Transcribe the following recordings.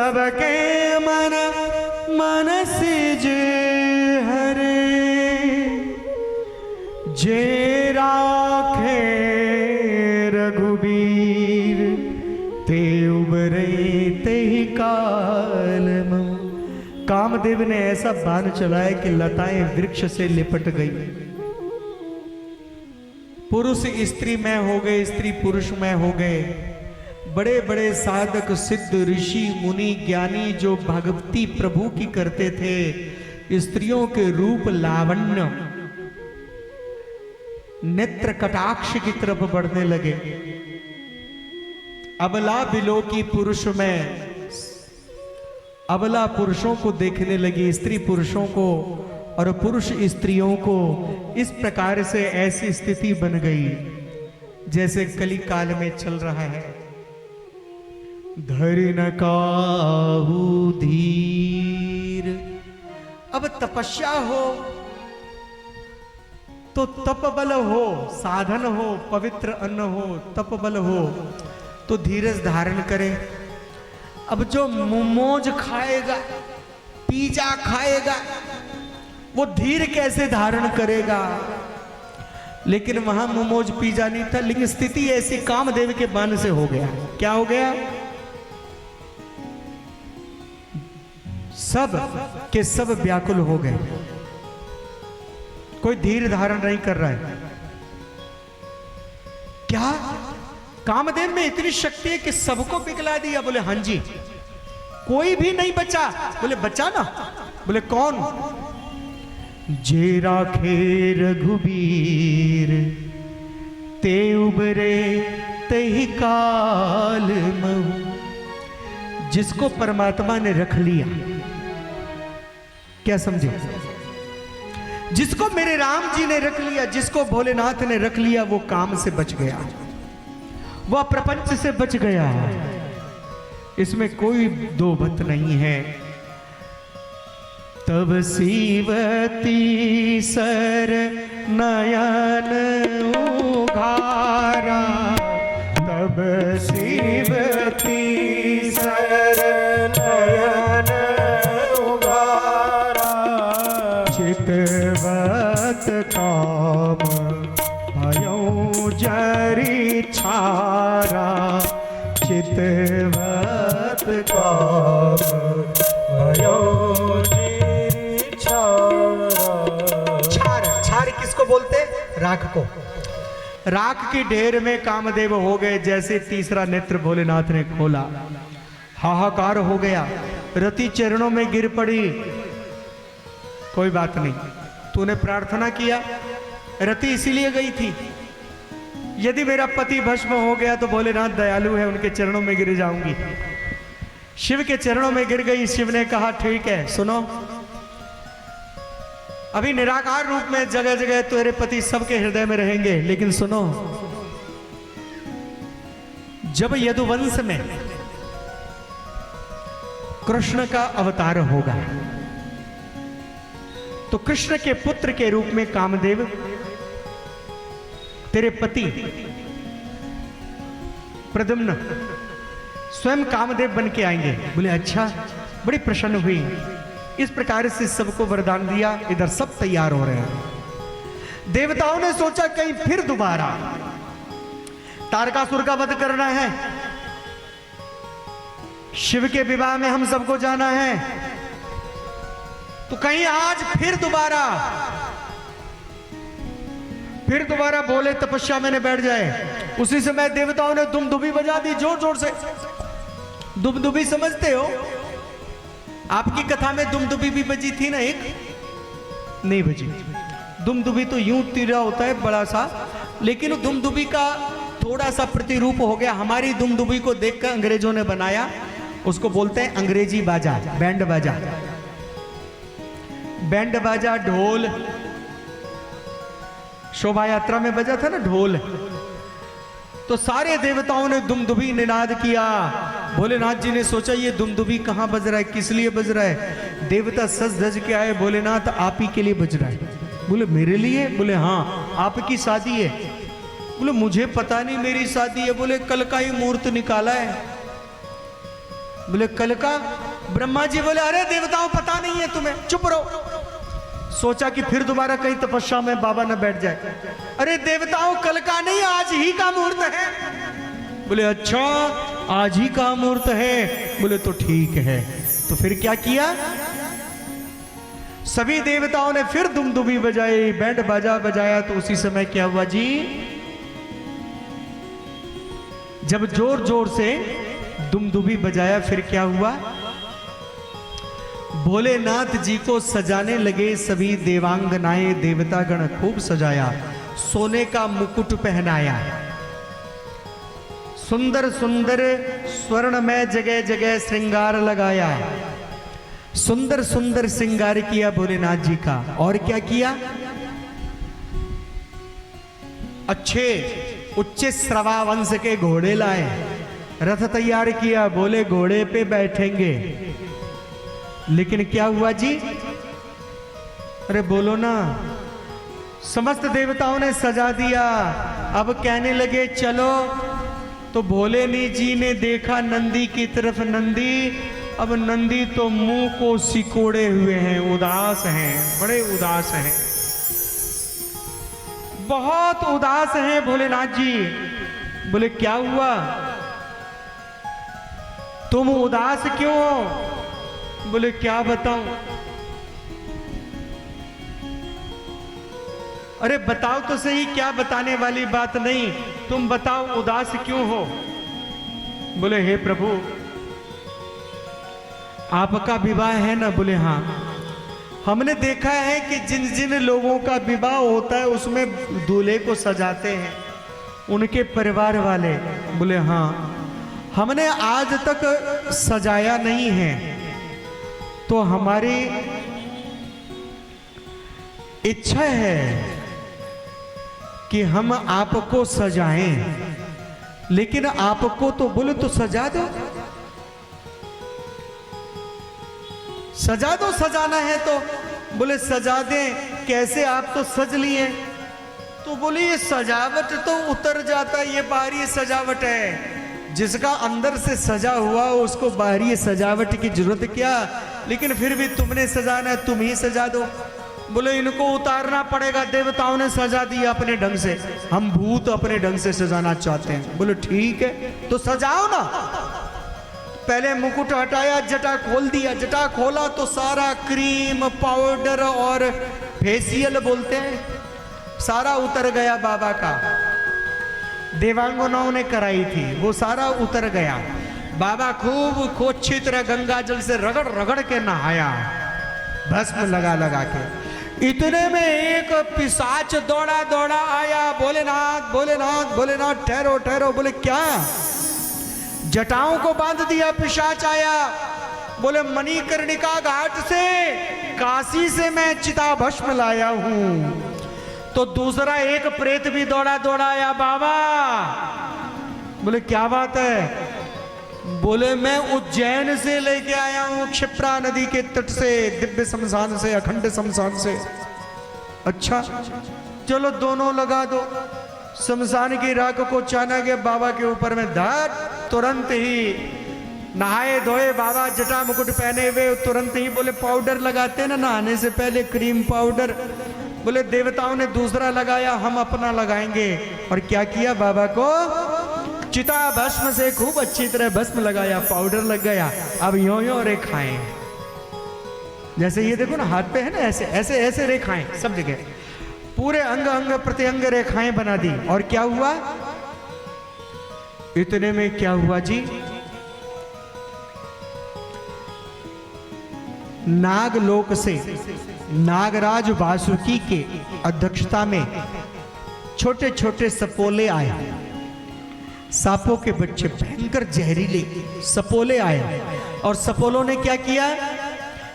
सबके मन मनसिज हरे, जे राखे रघुबीर ते उबरे ते ही काल में। कामदेव ने ऐसा बाण चलाया कि लताएं वृक्ष से लिपट गई। पुरुष स्त्री में हो गए, स्त्री पुरुष में हो गए। बड़े बड़े साधक सिद्ध ऋषि मुनि ज्ञानी जो भगवती प्रभु की करते थे, स्त्रियों के रूप लावण्य नेत्र कटाक्ष की तरफ बढ़ने लगे। अबला बिलो की पुरुष में अबला पुरुषों को देखने लगी, स्त्री पुरुषों को और पुरुष स्त्रियों को। इस प्रकार से ऐसी स्थिति बन गई जैसे कली काल में चल रहा है। धरि न काहू धीर। अब तपस्या हो तो तप बल हो, साधन हो, पवित्र अन्न हो, तप बल हो तो धीरज धारण करे। अब जो मोमोज खाएगा, पिज्जा खाएगा, वो धीर कैसे धारण करेगा? लेकिन वहां मोमोज पिज्जा नहीं था, लेकिन स्थिति ऐसी कामदेव के बाण से हो गया। क्या हो गया? सब के सब व्याकुल हो गए, कोई धीर धारण नहीं कर रहा है। क्या कामदेव में इतनी शक्ति है कि सबको पिघला दिया? बोले हां जी। कोई भी नहीं बचा? बोले बचा ना। बोले कौन? जे राखे रघुबीर ते उबरे ते ही काल महु। जिसको परमात्मा ने रख लिया, क्या समझे? जिसको मेरे राम जी ने रख लिया, जिसको भोलेनाथ ने रख लिया, वो काम से बच गया, वह प्रपंच से बच गया। इसमें कोई दो मत नहीं है। तब सीवती सर नयन उघारा, तब सीवती सर नयन उघारा, चितवत काम भयौ जरी छारा, चितवत काम भयौ जरी छारा। छार, छार किसको बोलते? राख को। राख की ढेर में कामदेव हो गए। जैसे तीसरा नेत्र भोलेनाथ ने खोला, हाहाकार हो गया। रति चरणों में गिर पड़ी। कोई बात नहीं, तूने प्रार्थना किया, रति इसीलिए गई थी। यदि मेरा पति भस्म हो गया तो भोलेनाथ दयालु है, उनके चरणों में गिर जाऊंगी। शिव के चरणों में गिर गई। शिव ने कहा ठीक है, सुनो, अभी निराकार रूप में जगह जगह तेरे पति सबके हृदय में रहेंगे, लेकिन सुनो, जब यदुवंश में कृष्ण का अवतार होगा तो कृष्ण के पुत्र के रूप में कामदेव तेरे पति प्रद्युम्न स्वयं कामदेव बन के आएंगे। बोले अच्छा, बड़ी प्रसन्न हुई। इस प्रकार से सबको वरदान दिया। इधर सब तैयार हो रहे हैं। देवताओं ने सोचा कहीं फिर दोबारा तारकासुर का वध करना है, शिव के विवाह में हम सबको जाना है, तो कहीं आज फिर दोबारा बोले तपस्या में बैठ जाए। उसी समय देवताओं ने दुमदुबी बजा दी जोर जोर से। दुमदुबी समझते हो? आपकी कथा में दुमदुबी भी बजी थी ना? एक नहीं बजी। दुमदुबी तो यूं तीरा होता है बड़ा सा, लेकिन दुमदुबी का थोड़ा सा प्रतिरूप हो गया। हमारी दुमदुबी को देखकर अंग्रेजों ने बनाया, उसको बोलते हैं अंग्रेजी बाजा, बैंड बाजा। बैंड बाजा, ढोल, शोभा यात्रा में बजा था ना ढोल, तो सारे देवताओं ने दुमदुबी निनाद किया। भोलेनाथ जी ने सोचा ये दुमदुबी कहां बज रहा है, किस लिए बज रहा है? देवता सज धज के आए, भोलेनाथ आप ही के लिए बज रहा है। बोले मेरे लिए? बोले हाँ, आपकी शादी है। बोले मुझे पता नहीं मेरी शादी है। बोले कल का ही मुहूर्त निकाला है। बोले कल का? ब्रह्मा जी बोले अरे देवताओं पता नहीं है तुम्हें, चुप रहो। सोचा कि फिर दोबारा कहीं तपस्या में बाबा न बैठ जाए। अरे देवताओं कल का नहीं, आज ही का मुहूर्त है। बोले अच्छा आज ही का मुहूर्त है? बोले तो ठीक है। तो फिर क्या किया? सभी देवताओं ने फिर दुमदुमी बजाई, बैंड बाजा बजाया। तो उसी समय क्या हुआ जी, जब जोर जोर से दुमदुमी बजाया फिर क्या हुआ, भोलेनाथ जी को सजाने लगे सभी देवांगनाएं, देवतागण खूब सजाया, सोने का मुकुट पहनाया, सुंदर सुंदर स्वर्ण में जगह जगह श्रृंगार लगाया, सुंदर सुंदर श्रृंगार किया भोलेनाथ जी का। और क्या किया, अच्छे उच्च श्रवा वंश के घोड़े लाए, रथ तैयार किया, बोले घोड़े पे बैठेंगे। लेकिन क्या हुआ जी, अरे बोलो ना, समस्त देवताओं ने सजा दिया। अब कहने लगे चलो। तो भोलेनी जी ने देखा नंदी की तरफ, नंदी, अब नंदी तो मुंह को सिकोड़े हुए हैं, उदास हैं, बड़े उदास हैं, बहुत उदास हैं भोलेनाथ जी। बोले क्या हुआ, तुम उदास क्यों हो? बोले क्या बताऊं? अरे बताओ तो सही, क्या बताने वाली बात नहीं, तुम बताओ उदास क्यों हो? बोले हे प्रभु आपका विवाह है ना? बोले हाँ। हमने देखा है कि जिन जिन लोगों का विवाह होता है उसमें दूल्हे को सजाते हैं उनके परिवार वाले। बोले हाँ, हमने आज तक सजाया नहीं है, तो हमारी इच्छा है कि हम आपको सजाएं, लेकिन आपको तो बोले तो सजा दो, सजा दो, सजाना है तो। बोले सजा दें, कैसे? आप तो सज लिए। तो बोले ये सजावट तो उतर जाता, ये बाहरी सजावट है, जिसका अंदर से सजा हुआ उसको बाहरी सजावट की जरूरत क्या? लेकिन फिर भी तुमने सजाना है, तुम ही सजा दो। बोले इनको उतारना पड़ेगा, देवताओं ने सजा दिया अपने ढंग से, हम भूत अपने ढंग से सजाना चाहते हैं। बोले ठीक है तो सजाओ ना। पहले मुकुट हटाया, जटा खोल दिया, जटा खोला तो सारा क्रीम पाउडर और फेशियल बोलते हैं सारा उतर गया बाबा का। देवांगनाओं ने कराई थी, वो सारा उतर गया। बाबा खूब अच्छी तरह गंगा जल से रगड़ रगड़ के नहाया, भस्म लगा लगा के। इतने में एक पिशाच दौड़ा दौड़ा आया, भोलेनाथ भोलेनाथ भोलेनाथ, ठहरो ठहरो। बोले क्या? जटाओं को बांध दिया, पिशाच आया। बोले मणिकर्णिका घाट से, काशी से मैं चिता भस्म लाया हूं। तो दूसरा एक प्रेत भी दौड़ा दौड़ा आया, बाबा। बोले क्या बात है? बोले मैं उज्जैन से लेके आया हूं, क्षिप्रा नदी के तट से, दिव्य शमशान से, अखंड शमशान से। अच्छा चलो दोनों लगा दो। शमशान की राख को चाना के बाबा के ऊपर में धर, तुरंत ही नहाए धोए बाबा, जटा मुकुट पहने हुए, तुरंत ही बोले पाउडर लगाते ना नहाने से पहले, क्रीम पाउडर। बोले देवताओं ने दूसरा लगाया, हम अपना लगाएंगे। और क्या किया, बाबा को चिता भस्म से खूब अच्छी तरह भस्म लगाया, पाउडर लग गया। अब यो यो रेखाएं, जैसे ये देखो ना हाथ पे है ना, ऐसे ऐसे ऐसे रेखाएं सब जगह, पूरे अंग अंग प्रत्यंग रेखाएं बना दी। और क्या हुआ, इतने में क्या हुआ जी, नागलोक से नागराज वासुकी के अध्यक्षता में छोटे छोटे सपोले आए, सांपों के बच्चे, भयंकर जहरीले सपोले आए। और सपोलों ने क्या किया,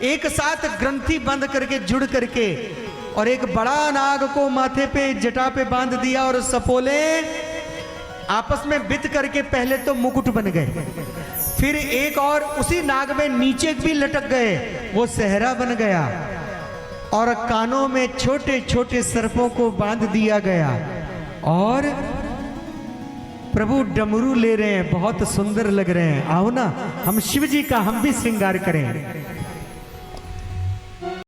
एक साथ ग्रंथि बंद करके जुड़ करके और एक बड़ा नाग को माथे पे जटा पे बांध दिया। और सपोले आपस में बित करके पहले तो मुकुट बन गए, फिर एक और उसी नाग में नीचे भी लटक गए, वो सेहरा बन गया। और कानों में छोटे छोटे सर्पों को बांध दिया गया। और प्रभु डमरू ले रहे हैं, बहुत सुंदर लग रहे हैं। आओ ना हम शिव जी का हम भी श्रृंगार करें।